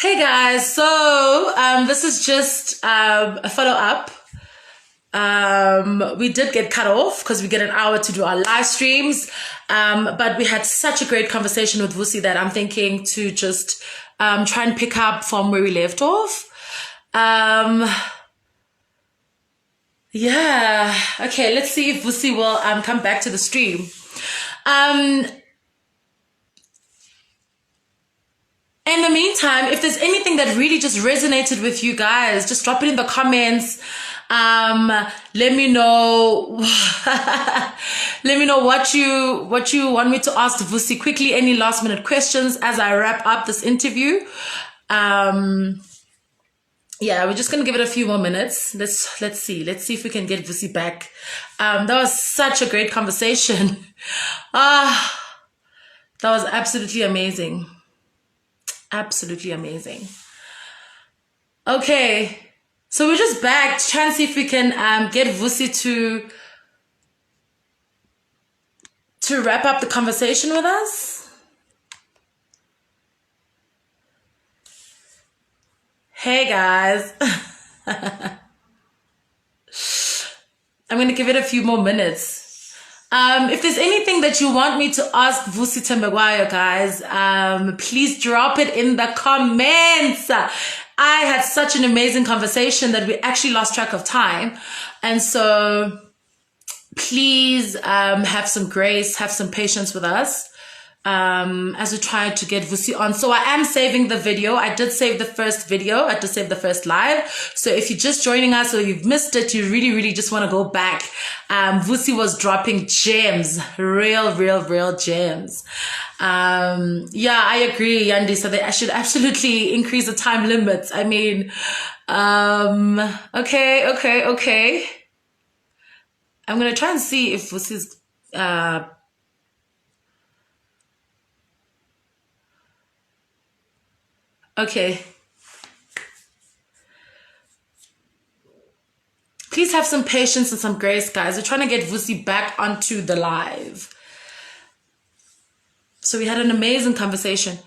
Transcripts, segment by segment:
Hey guys, so this is just a follow up. We did get cut off because we get an hour to do our live streams, but we had such a great conversation with Vusi that I'm thinking to just try and pick up from where we left off. Um, yeah, okay, let's see if Vusi will come back to the stream. Um, In the meantime, if there's anything that really just resonated with you guys, just drop it in the comments. Let me know. Let me know what you want me to ask Vusi quickly. Any last minute questions as I wrap up this interview. Yeah, we're just gonna give it a few more minutes. Let's see if we can get Vusi back. That was such a great conversation. That was absolutely amazing. Absolutely amazing. Okay, so we're just back to try and see if we can get Vusi to wrap up the conversation with us. Hey guys. I'm going to give it a few more minutes. If there's anything that you want me to ask Vusi Thembekwayo, guys, please drop it in the comments. I had such an amazing conversation that we actually lost track of time. And so please have some grace, have some patience with us as we try to get Vusi on. So I am saving the video. I did save the first video. I did save the first live. So if you're just joining us or you've missed it, you really just want to go back. Vusi was dropping gems, real gems. Yeah, I agree, Yandi. So they should absolutely increase the time limits. I mean, okay. I'm going to try and see if Vusi's, okay. Please have some patience and some grace, guys. We're trying to get Vusi back onto the live. So we had an amazing conversation.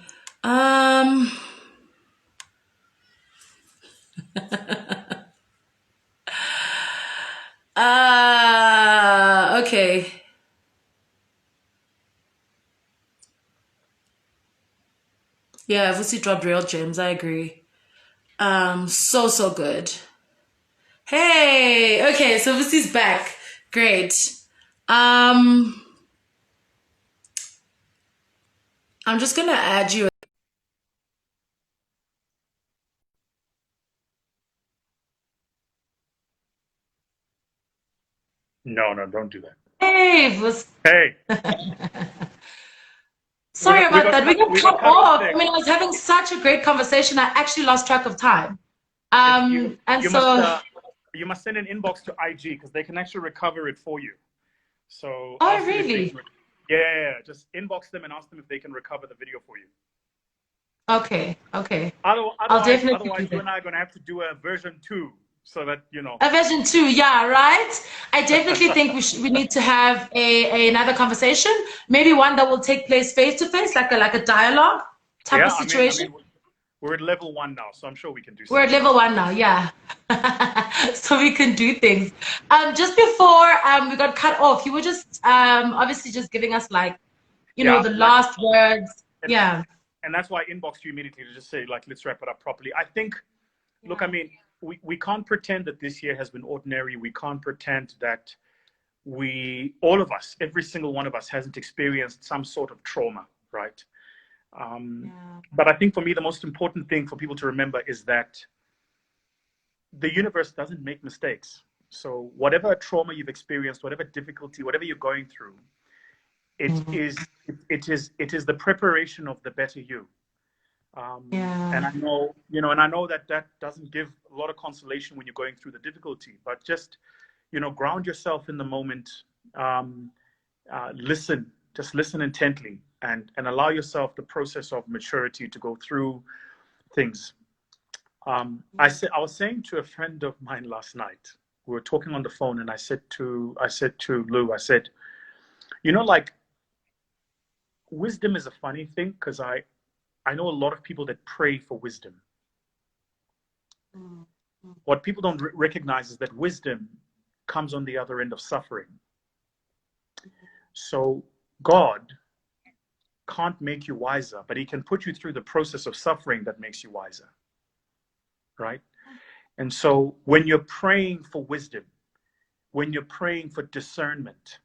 Okay. Yeah, Vusi dropped real gems. I agree. So good. Hey, okay, so Vusi's back. Great. I'm just gonna add you. No, don't do that. Hey, Vusi. Hey, Sorry about that. We got we cut got cut off off. I there. mean, I was having such a great conversation. I actually lost track of time. If you And you must so, you must send an inbox to IG because they can actually recover it for you. So oh, ask them if they really? can. Yeah, just inbox them and ask them if they can recover the video for you. Okay. I'll Otherwise, definitely do otherwise, you that. and I are going to have to do a version 2 so that A version two, yeah, right? I definitely think we need to have another conversation, maybe one that will take place face to face, like a dialogue type Yeah, of situation. we're at level 1 now, so I'm sure we can do We're at something. level one now, yeah. So we can do things. Just before we got cut off, you were just obviously just giving us like, Yeah, the like, last words. and Yeah. and that's why I inboxed you immediately to just say like, let's wrap it up properly. I think. Look, I Yeah. mean, we can't pretend that this year has been ordinary. We can't pretend that all of us, every single one of us, hasn't experienced some sort of trauma, right? Yeah. But I think for me, the most important thing for people to remember is that the universe doesn't make mistakes. So whatever trauma you've experienced, whatever difficulty, whatever you're going through, it Mhm. is it is the preparation of the better you. And Yeah. I know that that doesn't give a lot of consolation when you're going through the difficulty, but just, ground yourself in the moment, um, just listen intently and allow yourself the process of maturity to go through things. I was saying to a friend of mine last night, we were talking on the phone, and I said to Lou, I said, like, wisdom is a funny thing because I know a lot of people that pray for wisdom. What people don't recognize is that wisdom comes on the other end of suffering. So God can't make you wiser, but he can put you through the process of suffering that makes you wiser, right? And so when you're praying for wisdom, when you're praying for discernment,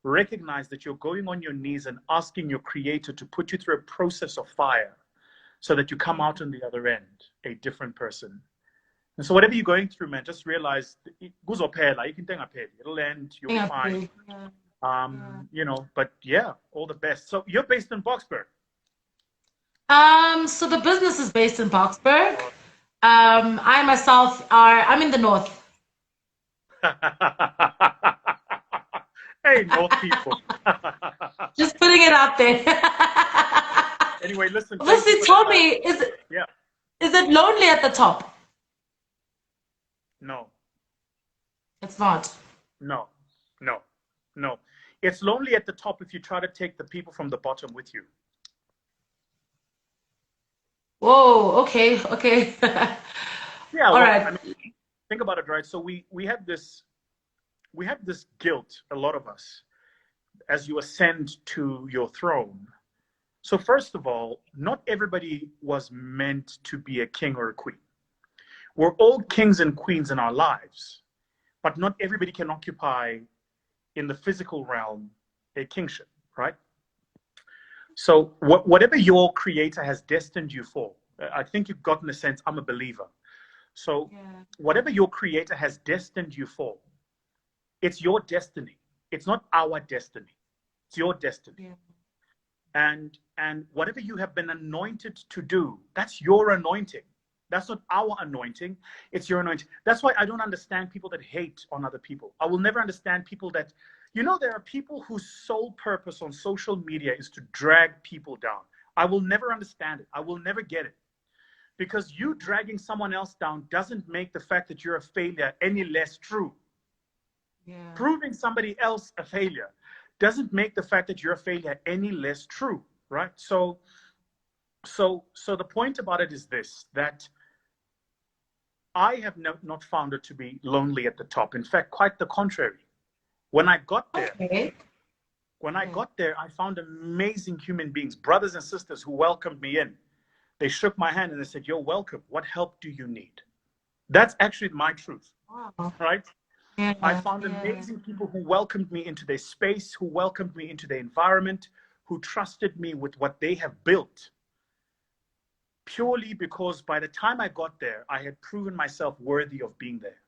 recognize that you're going on your knees and asking your creator to put you through a process of fire so that you come out on the other end a different person. And so whatever you're going through, man, just realize it'll end, you'll be fine. You know, but yeah, all the best. So you're based in Boksburg. So the business is based in Boksburg. I myself I'm in the north. Hey, North people. Just putting it out there. Anyway, listen. Vusi, tell me, is it lonely at the top? No. It's not. No. It's lonely at the top if you try to take the people from the bottom with you. Whoa, okay. Yeah, All right. I mean, think about it, right? So we have this guilt, a lot of us, as you ascend to your throne. So first of all, not everybody was meant to be a king or a queen. We're all kings and queens in our lives, but not everybody can occupy in the physical realm a kingship, right? So whatever your creator has destined you for, I think you've gotten a sense, I'm a believer. So whatever your creator has destined you for, it's your destiny. It's not our destiny. It's your destiny. And whatever you have been anointed to do, that's your anointing. That's not our anointing. It's your anointing. That's why I don't understand people that hate on other people. I will never understand people that, there are people whose sole purpose on social media is to drag people down. I will never understand it. I will never get it. Because you dragging someone else down doesn't make the fact that you're a failure any less true. Proving somebody else a failure doesn't make the fact that you're a failure any less true, right? So the point about it is this, that I have not found it to be lonely at the top. In fact, quite the contrary. When I got there, I found amazing human beings, brothers and sisters who welcomed me in. They shook my hand and they said, "You're welcome. What help do you need?" That's actually my truth, right? I found amazing people who welcomed me into their space, who welcomed me into their environment, who trusted me with what they have built, purely because by the time I got there, I had proven myself worthy of being there.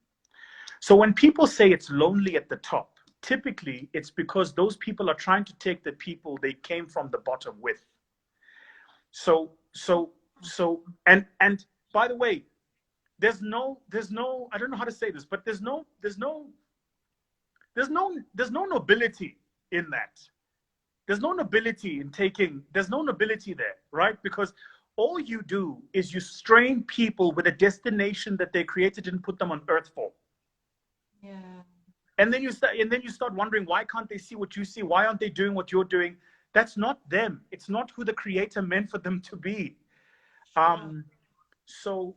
So when people say it's lonely at the top, typically it's because those people are trying to take the people they came from the bottom with. So and by the way, there's no I don't know how to say this, but there's no nobility in that. There's no nobility in taking, there's no nobility there, right? Because all you do is you strain people with a destination that they created and put them on earth for. And then you start wondering, why can't they see what you see? Why aren't they doing what you're doing? That's not them. It's not who the creator meant for them to be. So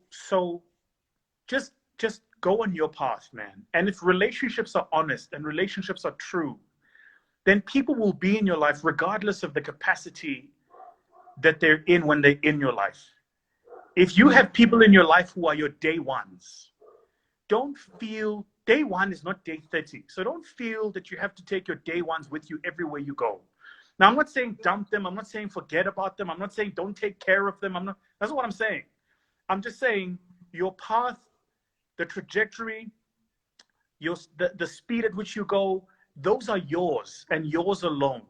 just go on your path, man. And if relationships are honest and relationships are true, then people will be in your life regardless of the capacity that they're in when they're in your life. If you have people in your life who are your day ones, don't feel day one is not day 30. So don't feel that you have to take your day ones with you everywhere you go. Now, I'm not saying dump them. I'm not saying forget about them. I'm not saying don't take care of them. That's not what I'm saying. I'm just saying your path, the trajectory, the speed at which you go, those are yours and yours alone.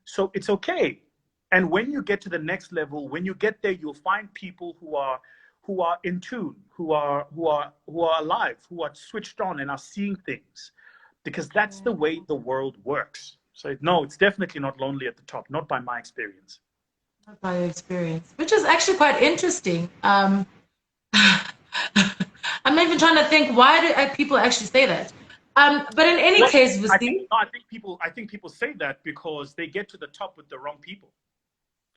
So it's okay. And when you get to the next level, when you get there, you'll find people who are in tune, who are alive, who are switched on and are seeing things, because that's the way the world works. So no, it's definitely not lonely at the top, not by my experience. Not by your experience, which is actually quite interesting. I'm even trying to think, why do people actually say that? But in any case, Vusi, I think people say that because they get to the top with the wrong people,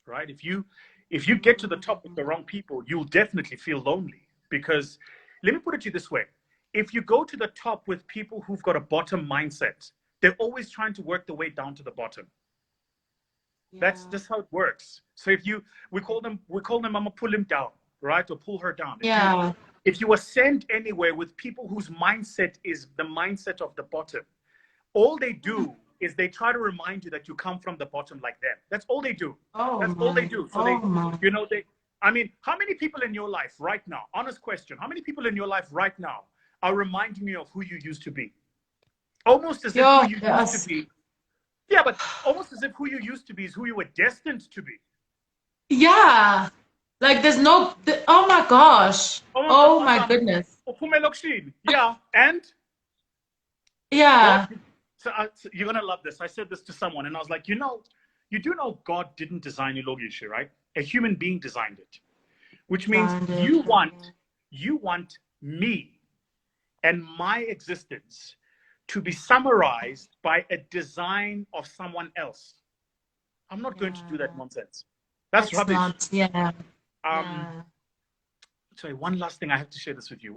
right? If you If you get to the top with the wrong people, you'll definitely feel lonely. Because let me put it to you this way. If you go to the top with people who've got a bottom mindset, they're always trying to work the way down to the bottom. That's just how it works. So if you, we call them, I'm gonna pull him down, right? Or pull her down. If you ascend anywhere with people whose mindset is the mindset of the bottom, all they do is they try to remind you that you come from the bottom like them. That's all they do. That's all they do. So you know, I mean, how many people in your life right now, honest question, how many people in your life right now are reminding you of who you used to be? Almost as if who you used to be. Yeah, but almost as if who you used to be is who you were destined to be. Yeah. Like there's no, oh my gosh. Oh my goodness. Yeah, and? Yeah. God, so you're going to love this. I said this to someone and I was like, you do know God didn't design Ilogisha, right? A human being designed it. Which means you want me and my existence to be summarized by a design of someone else. I'm not going to do that nonsense. That's rubbish. Sorry, one last thing I have to share this with you.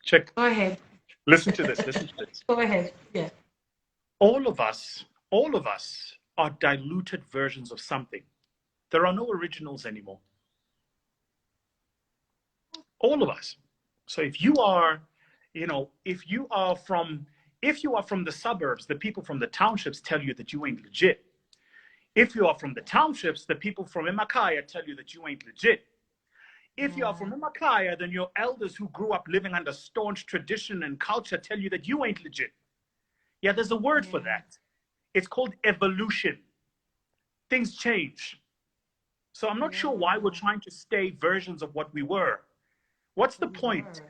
Check. Go ahead. Listen to this. Go ahead. Yeah. All of us are diluted versions of something. There are no originals anymore. All of us. So if you are, if you are from the suburbs, the people from the townships tell you that you ain't legit. If you are from the townships, the people from Emakaya tell you that you ain't legit. If you are from Emakaya, then your elders who grew up living under staunch tradition and culture tell you that you ain't legit. Yeah, there's a word for that. It's called evolution. Things change. So I'm not sure why we're trying to stay versions of what we were. What's the point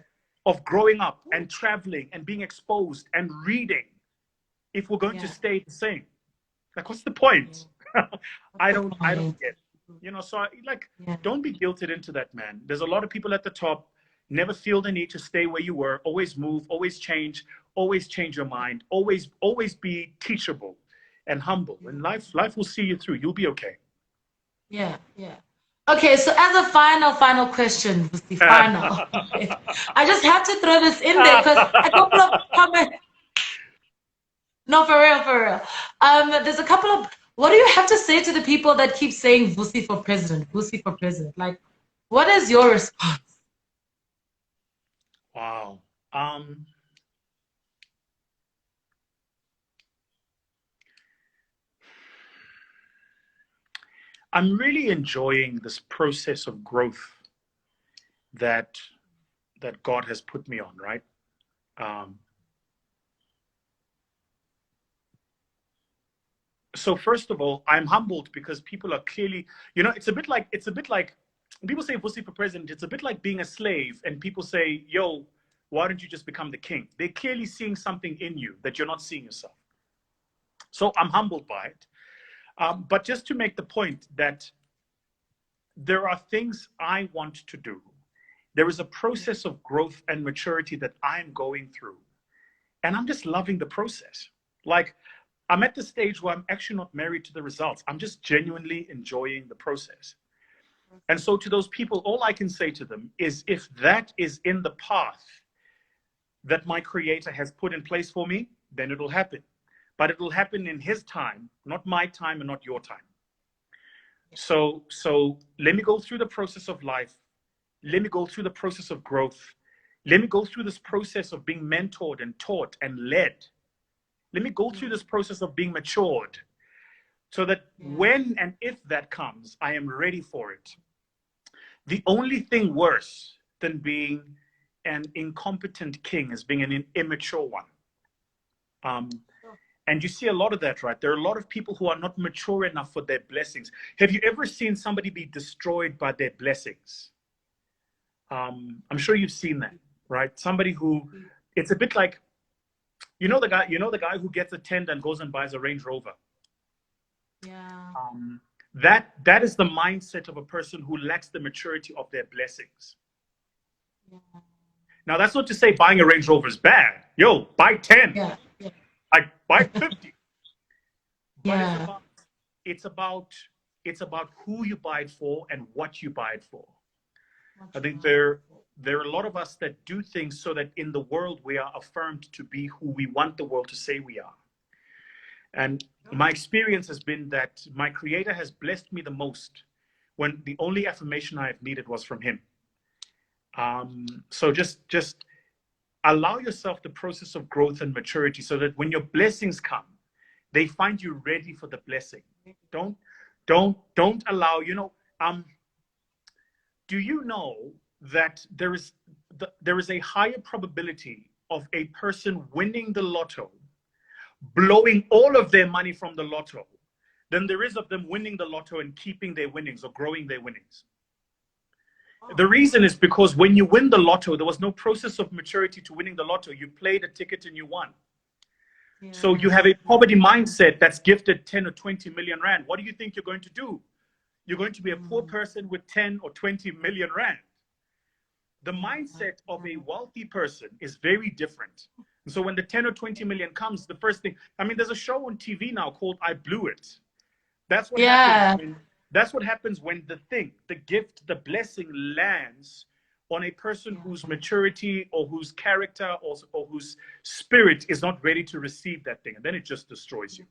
of growing up and traveling and being exposed and reading if we're going to stay the same? Like, what's the point? I don't get it. So don't be guilted into that, man. There's a lot of people at the top. Never feel the need to stay where you were. Always move, always change your mind, always be teachable and humble. And life will see you through. You'll be okay. Yeah. Okay, so as a final question, the final. I just have to throw this in there because a couple of comments. No, for real. There's a couple of. What do you have to say to the people that keep saying Vusi for president? Vusi for president. Like, what is your response? Wow. I'm really enjoying this process of growth that God has put me on, right? So first of all, I'm humbled because people are clearly, it's a bit like people say Vusi for president. It's a bit like being a slave and people say, yo, why don't you just become the king? They're clearly seeing something in you that you're not seeing yourself. So I'm humbled by it. But just to make the point that there are things I want to do. There is a process of growth and maturity that I'm going through. And I'm just loving the process. Like, I'm at the stage where I'm actually not married to the results. I'm just genuinely enjoying the process. And so to those people, all I can say to them is if that is in the path that my creator has put in place for me, then it'll happen. But it will happen in his time, not my time and not your time. So let me go through the process of life. Let me go through the process of growth. Let me go through this process of being mentored and taught and led. Let me go through this process of being matured so that when and if that comes, I am ready for it. The only thing worse than being an incompetent king is being an immature one. And you see a lot of that, right? There are a lot of people who are not mature enough for their blessings. Have you ever seen somebody be destroyed by their blessings? I'm sure you've seen that, right? Somebody who, it's a bit like, the guy who gets a tender and goes and buys a Range Rover. Yeah. That is the mindset of a person who lacks the maturity of their blessings. Yeah. Now, that's not to say buying a Range Rover is bad. Yo, buy 10. Yeah. Like, buy 50. Yeah. But it's it's about who you buy it for and what you buy it for. I think there are a lot of us that do things so that in the world we are affirmed to be who we want the world to say we are. And my experience has been that my creator has blessed me the most when the only affirmation I have needed was from him. So just allow yourself the process of growth and maturity so that when your blessings come, they find you ready for the blessing. Don't allow, do you know that there is a higher probability of a person winning the lotto, blowing all of their money from the lotto, than there is of them winning the lotto and keeping their winnings or growing their winnings? The reason is because when you win the lotto, there was no process of maturity to winning the lotto. You played a ticket and you won. Yeah. So you have a poverty mindset that's gifted 10 or 20 million rand. What do you think you're going to do? You're going to be a poor person with 10 or 20 million rand. The mindset of a wealthy person is very different. And so when the 10 or 20 million comes, the first thing, there's a show on TV now called I Blew It. That's what happens. That's what happens when the gift, the blessing lands on a person whose maturity or whose character or whose spirit is not ready to receive that thing. And then it just destroys you.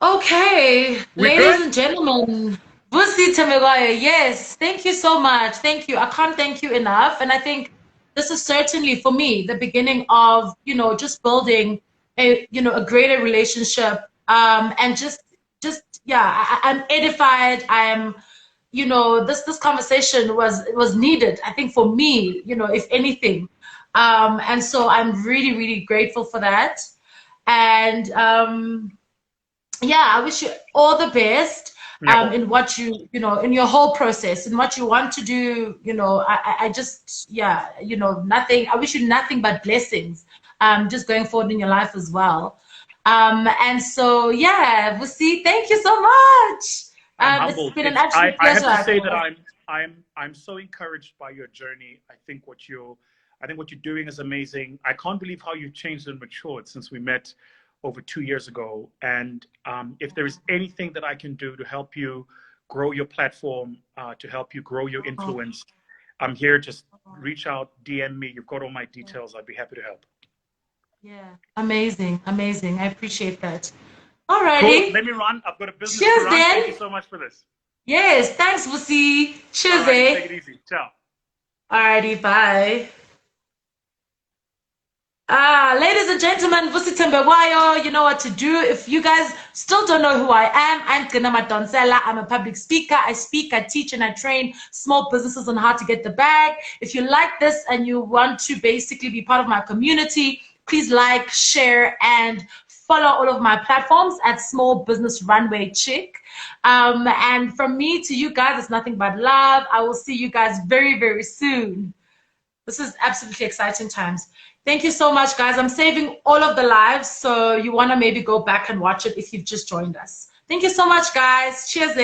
Okay, ladies and gentlemen, Vusi Thembekwayo, yes, thank you so much. Thank you. I can't thank you enough. And I think this is certainly for me the beginning of, just building a greater relationship. And I'm edified. I'm, this conversation was needed, I think, for me, if anything. And so I'm really, really grateful for that. And I wish you all the best in what in your whole process, in what you want to do. Nothing. I wish you nothing but blessings just going forward in your life as well. And so, Vusi, thank you so much. It's been an absolute pleasure. I have to say that I'm so encouraged by your journey. I think what you're doing is amazing. I can't believe how you've changed and matured since we met over 2 years ago. And if there is anything that I can do to help you grow your platform, to help you grow your influence, I'm here. Just reach out, DM me. You've got all my details. I'd be happy to help. Yeah, amazing. I appreciate that. All righty. Cool. Let me run. I've got a business Cheers, to run. then. Thank you so much for this. Yes, thanks, Vusi. Cheers, Take it easy. Ciao. All righty, bye. Ladies and gentlemen, Vusi Thembekwayo, you know what to do. If you guys still don't know who I am, I'm Gina Madonsela. I'm a public speaker. I speak, I teach, and I train small businesses on how to get the bag. If you like this and you want to basically be part of my community, please like, share, and follow all of my platforms at Small Business Runway Chick. And from me to you guys, it's nothing but love. I will see you guys very, very soon. This is absolutely exciting times. Thank you so much, guys. I'm saving all of the lives, so you want to maybe go back and watch it if you've just joined us. Thank you so much, guys. Cheers,